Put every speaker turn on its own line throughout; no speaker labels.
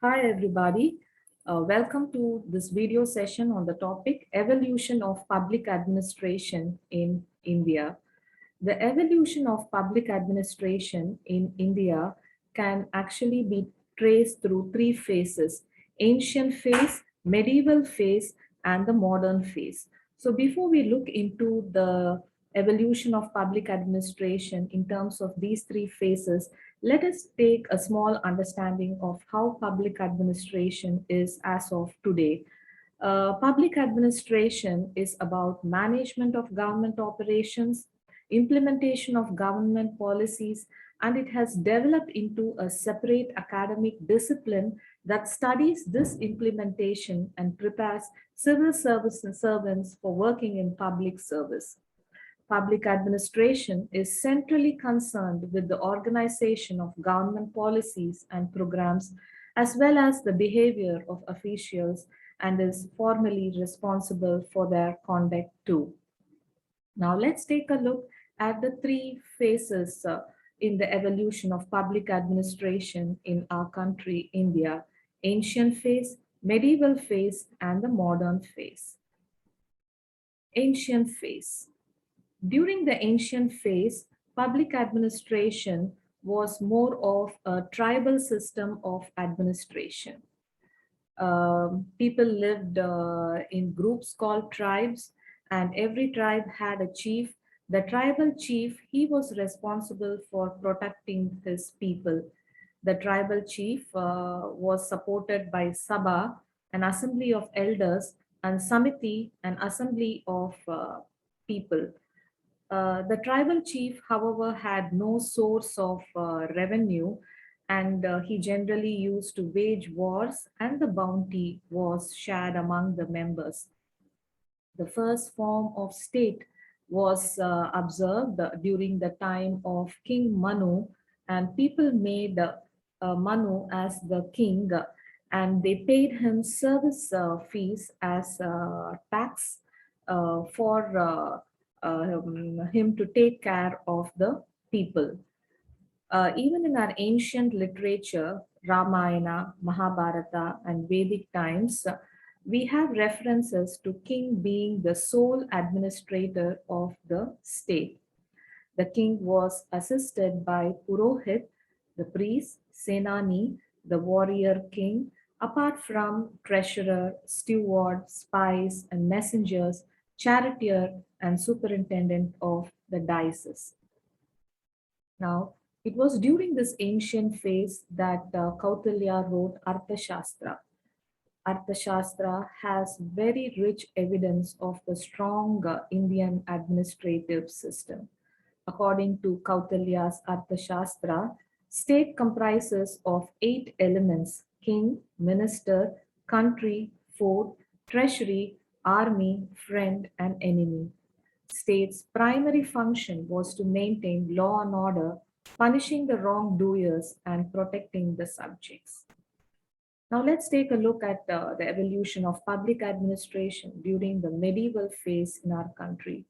Hi, everybody. Welcome to this video session on the topic Evolution of Public Administration in India. The evolution of public administration in India can actually be traced through three phases: ancient phase, medieval phase, and the modern phase. So, before we look into the evolution of public administration in terms of these three phases, let us take a small understanding of how public administration is as of today. Public administration is about management of government operations, implementation of government policies, and it has developed into a separate academic discipline that studies this implementation and prepares civil service servants for working in public service. Public administration is centrally concerned with the organization of government policies and programs, as well as the behavior of officials, and is formally responsible for their conduct too. Now, let's take a look at the three phases in the evolution of public administration in our country, India: ancient phase, medieval phase, and the modern phase. Ancient phase. During the ancient phase, public administration was more of a tribal system of administration. People lived in groups called tribes, and every tribe had a chief. The tribal chief, he was responsible for protecting his people. The tribal chief was supported by Sabha, an assembly of elders, and Samiti, an assembly of people. The tribal chief, however, had no source of revenue, and he generally used to wage wars, and the bounty was shared among the members. The first form of state was observed during the time of King Manu, and people made Manu as the king, and they paid him service fees as tax for him to take care of the people. Even in our ancient literature, Ramayana, Mahabharata, and Vedic times, we have references to king being the sole administrator of the state. The king was assisted by Purohit, the priest, Senani, the warrior king, apart from treasurer, steward, spies, and messengers, charioteer, and superintendent of the diocese. Now, it was during this ancient phase that Kautilya wrote Arthashastra. Arthashastra has very rich evidence of the strong Indian administrative system. According to Kautilya's Arthashastra, state comprises of 8 elements: king, minister, country, fort, treasury, army, friend, and enemy. State's primary function was to maintain law and order, punishing the wrongdoers and protecting the subjects. Now let's take a look at the evolution of public administration during the medieval phase in our country.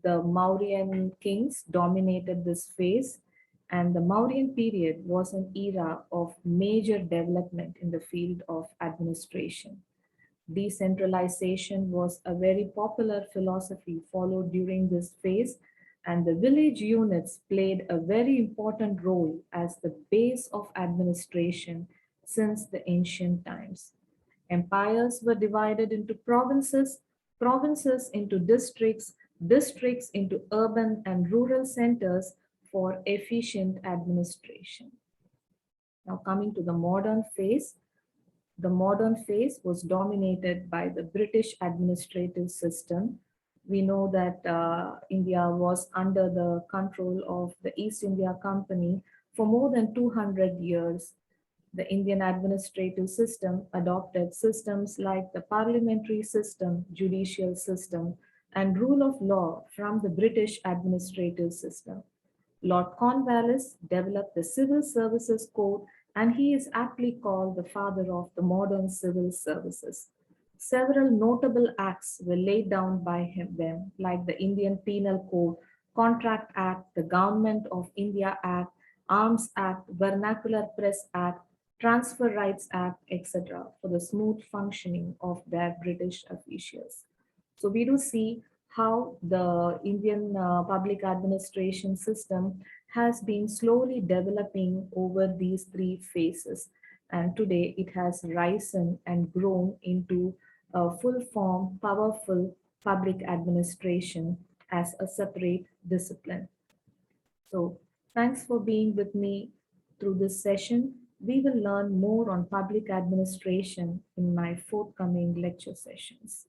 The Mauryan kings dominated this phase, and the Mauryan period was an era of major development in the field of administration. Decentralization was a very popular philosophy followed during this phase, and the village units played a very important role as the base of administration since the ancient times. Empires were divided into provinces, provinces into districts, districts into urban and rural centers for efficient administration. Now, coming to the modern phase was dominated by the British administrative system. We know that India was under the control of the East India Company for more than 200 years. The Indian administrative system adopted systems like the parliamentary system, judicial system, and rule of law from the British administrative system. Lord Cornwallis developed the Civil Services Code, and he is aptly called the father of the modern civil services. Several notable acts were laid down by them, like the Indian Penal Code, Contract Act, the Government of India Act, Arms Act, Vernacular Press Act, Transfer Rights Act, etc., for the smooth functioning of their British officials. So we do see how the Indian public administration system has been slowly developing over these three phases. And today it has risen and grown into a full form, powerful public administration as a separate discipline. So thanks for being with me through this session. We will learn more on public administration in my forthcoming lecture sessions.